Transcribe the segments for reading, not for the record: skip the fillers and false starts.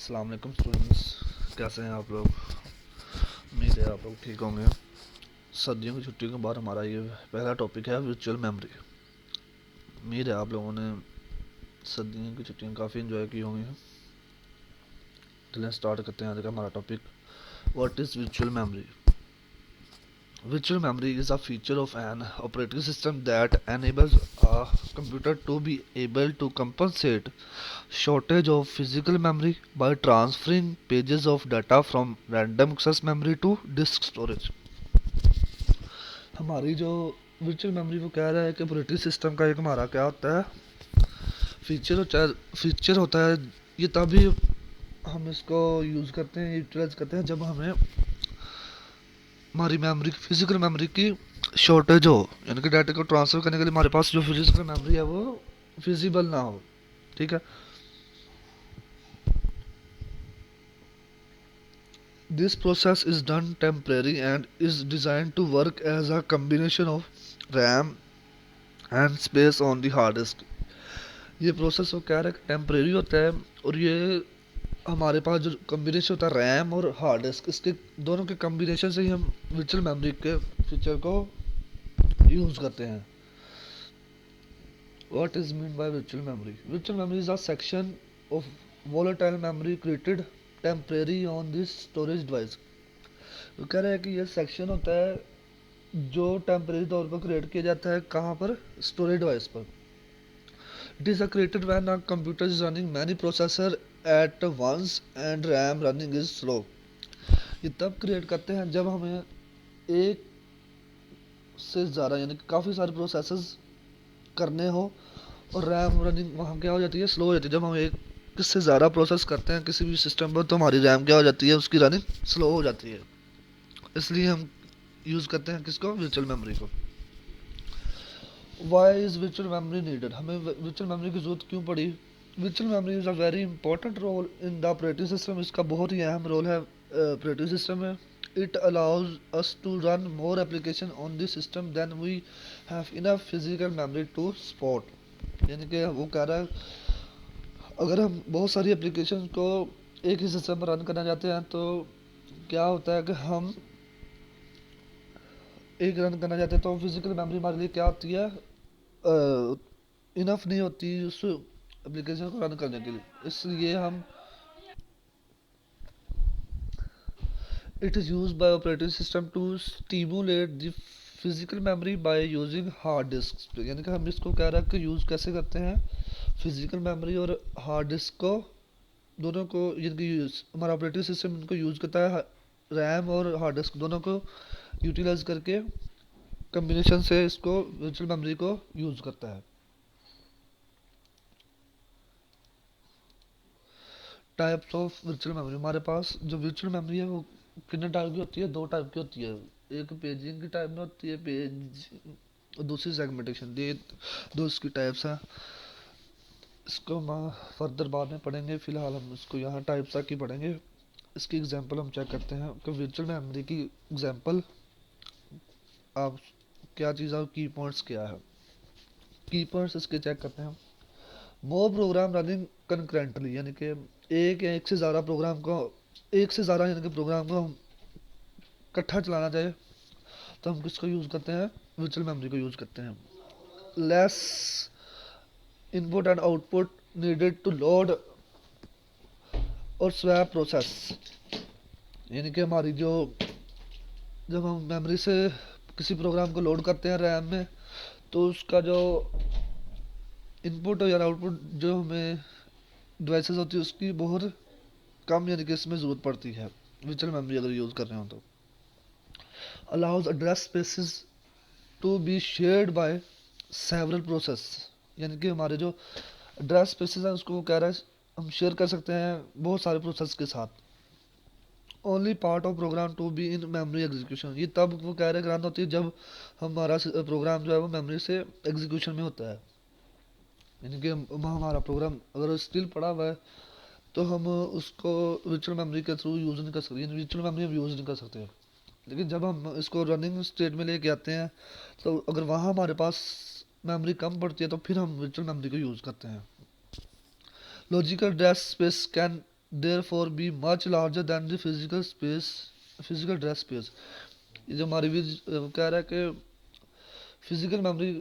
अस्सलाम वालेकुम स्टूडेंट्स, कैसे हैं आप लोग। उम्मीद है आप लोग ठीक होंगे। सर्दियों की छुट्टियों के बाद हमारा ये पहला टॉपिक है वर्चुअल मेमोरी। उम्मीद है आप लोगों ने सर्दियों की छुट्टियां काफ़ी एंजॉय की होंगी। चलिए स्टार्ट करते हैं आज का हमारा topic. What is virtual memory. Virtual memory is a feature of an operating system that enables a computer to be able to compensate shortage of physical memory by transferring pages of data from random access memory to disk storage। हमारी जो virtual memory वो कह रहा है कि operating system का एक हमारा क्या होता है, फीचर होता है। ये तभी हम इसको यूज़ करते हैं, यूटिलाइज करते हैं जब हमें हमारी मेमोरी फिजिकल मेमोरी की शॉर्टेज हो, यानी कि डाटा को ट्रांसफ़र करने के लिए हमारे पास जो फिजिकल मेमोरी है वो फिजिबल ना हो। ठीक है। This process is done temporary and is design to work as a combination of RAM and space on the hard disk. ये प्रोसेस वो कह रहा है कि टेम्परेरी होता है, और ये हमारे पास जो कम्बिनेशन होता है रैम और हार्ड डिस्क, इसके दोनों के कम्बिनेशन से ही हम वर्चुअल मेमोरी के फीचर को यूज़ करते हैं। What is meant by virtual memory? Virtual memory is a section of volatile memory created temporary on this storage device। वो कह रहे हैं कि ये सेक्शन होता है जो टेम्परेरी तौर पर क्रिएट किया जाता है, कहाँ पर, स्टोरेज डिवाइस पर। It is created when a computer is running many processor at once and RAM running is slow। ये तब क्रिएट करते हैं जब हमें एक से ज़्यादा यानी कि काफ़ी सारे प्रोसेसर्स करने हो और रैम रनिंग वहाँ क्या हो जाती है, स्लो हो जाती है। जब हम एक किससे ज़्यादा प्रोसेस करते हैं किसी भी सिस्टम पर तो हमारी रैम क्या हो जाती है, उसकी रनिंग स्लो हो जाती है। इसलिए हम यूज़ करते हैं किसको, वर्चुअल मेमोरी को। Why is virtual memory needed, हमें वर्चुअल मेमोरी की ज़रूरत क्यों पड़ी। Virtual memory is a very important role in the operating system. इसका बहुत ही अहम रोल है ऑपरेटिंग सिस्टम में। It allows us to run more application on this system than we have enough physical memory to support. यानी कि वो कह रहा है अगर हम बहुत सारी एप्लीकेशन को एक ही सिस्टम पर रन करना चाहते हैं तो क्या होता है कि हम एक रन करना चाहते हैं तो फिजिकल मेमोरी हमारे लिए क्या होती है, इनफ नहीं होती उस एप्लीकेशन को रन करने के लिए। इसलिए हम it is use by operating system to stimulate the physical memory by using hard disk. यानी कि हम इसको कह रहा है कि यूज़ कैसे करते हैं, फिजिकल मेमोरी और हार्ड डिस्क को दोनों को, जिनकी हमारा ऑपरेटिंग सिस्टम इनको यूज़ करता है रैम और हार्ड डिस्क दोनों को यूटिलाइज करके कम्बिनेशन से इसको वर्चुअल मेमोरी को यूज़ करता है। टाइप्स ऑफ वर्चुअल मेमोरी, हमारे पास जो वर्चुअल मेमोरी है वो कितने टाइप की होती है, दो टाइप की होती है। एक पेजिंग की टाइप में होती है पेज, और दूसरी सेगमेंटेशन। ये दो इसकी टाइप्स हैं। इसको हम फर्दर बाद में पढ़ेंगे, फिलहाल हम इसको यहाँ टाइप्स तक ही पढ़ेंगे। इसकी एग्जांपल हम चेक करते हैं कि वर्चुअल मेमोरी की एग्जांपल आप क्या चीज़ है, की पॉइंट्स क्या है। की पॉइंट्स इसके चेक करते हैं। मोर प्रोग्राम रनिंग कंकरेंटली, यानी कि एक से ज़्यादा प्रोग्राम को, एक से ज़्यादा यानी कि प्रोग्राम को हम इकट्ठा चलाना चाहे तो हम किसको यूज़ करते हैं, वर्चुअल मेमोरी को यूज़ करते हैं। Less input and output needed to load और स्वैप प्रोसेस, यानी कि हमारी जो, जब हम मेमोरी से किसी प्रोग्राम को लोड करते हैं रैम में तो उसका जो इनपुट या आउटपुट जो हमें डिवाइसेस होती है उसकी बहुत कम यानी कि इसमें ज़रूरत पड़ती है वर्चुअल मेमोरी अगर यूज़ कर रहे हो तो। Allows address spaces to be shared by several process, यानी कि हमारे जो एड्रेस स्पेसेस हैं उसको वो कह रहा है हम शेयर कर सकते हैं बहुत सारे प्रोसेस के साथ। Only part of program to be in memory execution, ये तब वो कह रहे ग्रांट होती है जब हमारा प्रोग्राम जो है वो मेमोरी से एग्जीक्यूशन में होता है। यानी कि हमारा प्रोग्राम अगर स्टिल पड़ा हुआ है तो हम उसको वर्चुअल मेमोरी के थ्रू यूज़ नहीं कर सकते, यानी वर्चुअल मेमोरी हम यूज़ नहीं कर सकते। लेकिन जब हम इसको रनिंग स्टेट में लेके आते हैं तो अगर वहाँ हमारे पास मेमोरी कम पड़ती है तो फिर हम वर्चुअल मेमोरी को यूज़ करते हैं। Logical address space can therefore be much larger than the physical dress space. ये जो हमारी भी कह रहा है कि फिजिकल मेमोरी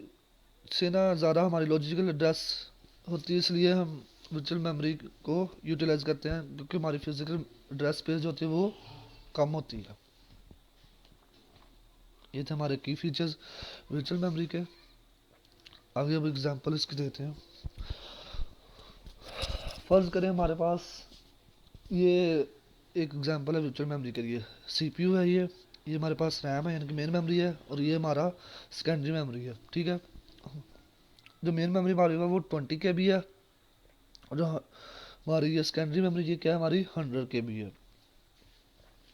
से ना ज़्यादा हमारी लॉजिकल एड्रेस होती है, इसलिए हम वर्चुअल मेमोरी को यूटिलाइज करते हैं, क्योंकि हमारी फिजिकल एड्रेस स्पेस जो होती है वो कम होती है। ये थे हमारे की फीचर्स वर्चुअल मेमोरी के। आगे अब एग्जांपल इसके देते हैं। फर्ज करें हमारे पास ये एक एग्जांपल है वर्चुअल मेमोरी के लिए। सीपीयू है, ये हमारे पास रैम है यानी कि मेन मेमोरी है, और ये हमारा सेकेंडरी मेमोरी है। ठीक है, जो मेन मेमोरी हमारी है वो 20 KB है, और जो हमारी ये सेकेंडरी मेमोरी ये क्या है, हमारी 100 KB है।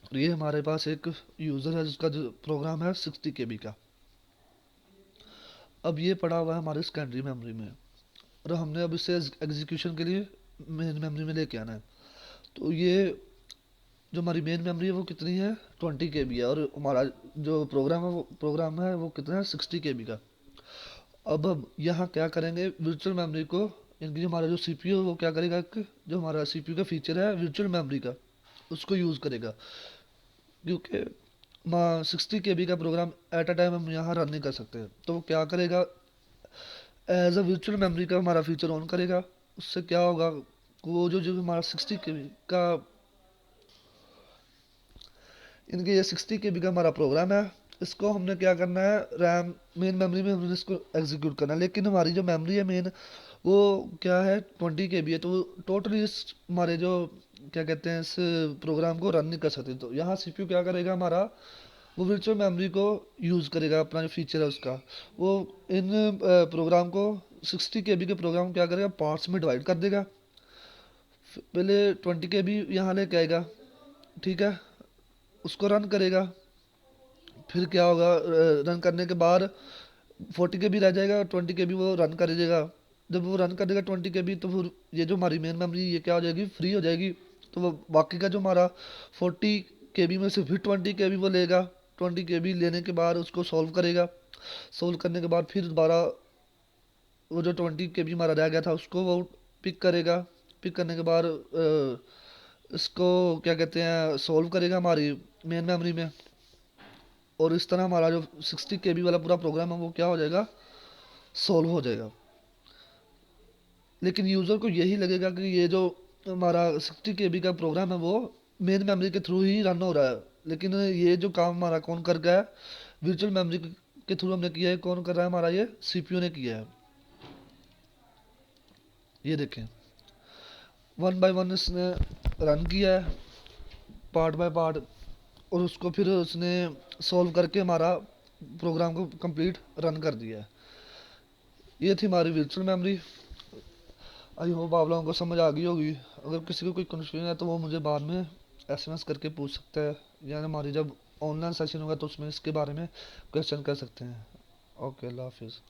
और ये हमारे पास एक यूज़र है जिसका जो प्रोग्राम है 60 KB का। अब ये पड़ा हुआ है हमारे सेकेंडरी मेमोरी में, और हमने अब इसे एग्जीक्यूशन के लिए मेन मेमोरी में लेके आना है। तो ये जो हमारी मेन मेमोरी है वो कितनी है, 20 KB है, और हमारा जो प्रोग्राम है वो कितना है, 60 KB का। अब हम यहाँ क्या करेंगे, वर्चुअल मेमोरी को, इनकी जो हमारा जो सीपीयू है वो क्या करेगा कि जो हमारा सीपीयू का फीचर है वर्चुअल मेमोरी का, उसको यूज़ करेगा, क्योंकि 60 KB का प्रोग्राम एट अ टाइम हम यहाँ रन नहीं कर सकते। तो वो क्या करेगा, एज अ वर्चुअल मेमोरी का हमारा फीचर ऑन करेगा। उससे क्या होगा, वो जो जो हमारा 60 KB का, इनके ये 60 KB का हमारा प्रोग्राम है, इसको हमने क्या करना है, रैम मेन मेमोरी में हमने इसको एग्जीक्यूट करना है। लेकिन हमारी जो मेमोरी है मेन, वो क्या है, 20 KB है, तो टोटली इस हमारे जो क्या कहते हैं इस प्रोग्राम को रन नहीं कर सकते। तो यहाँ सीपीयू क्या करेगा हमारा, वो वर्चुअल मेमोरी को यूज़ करेगा, अपना जो फीचर है उसका, वो इन प्रोग्राम को 60 KB के प्रोग्राम को क्या करेगा, पार्ट्स में डिवाइड कर देगा। पहले 20 KB यहाँ लेके आएगा, ठीक है, उसको रन करेगा। फिर क्या होगा, रन करने के बाद 40 KB रह जाएगा, 20 KB वो रन करेगा। जब वो रन करेगा 20 KB, तो फिर ये जो हमारी मेन मेमोरी ये क्या हो जाएगी, फ्री हो जाएगी। तो वो बाकी का जो हमारा 40 KB में से फिर 20 KB वो लेगा। 20 KB लेने के बाद उसको सॉल्व करेगा। सॉल्व करने के बाद फिर दोबारा वो जो 20 KB हमारा रह गया था उसको वो पिक करेगा। पिक करने के बाद इसको क्या कहते हैं, सॉल्व करेगा हमारी मेन मेमोरी में, और इस तरह हमारा जो 60 KB वाला पूरा प्रोग्राम है वो क्या हो जाएगा, सॉल्व हो जाएगा। लेकिन यूज़र को यही लगेगा कि ये जो हमारा 60 KB का प्रोग्राम है वो मेन मेमोरी के थ्रू ही रन हो रहा है, लेकिन ये जो काम हमारा कौन कर गया है, वर्चुअल मेमोरी के थ्रू हमने किया है। कौन कर रहा है, हमारा ये सीपीयू ने किया है। ये देखें, वन बाय वन इसने रन किया है, पार्ट बाय पार्ट, और उसको फिर उसने सॉल्व करके हमारा प्रोग्राम को कंप्लीट रन कर दिया है। ये थी हमारी वर्चुअल मेमोरी। आई होप आप लोगों को समझ आ गई होगी। अगर किसी को कोई कन्फ्यूजन है तो वो मुझे बाद में एसएमएस करके पूछ सकता है, या हमारी जब ऑनलाइन सेशन होगा तो उसमें इसके बारे में क्वेश्चन कर सकते हैं। ओके, अल्लाह हाफिज़।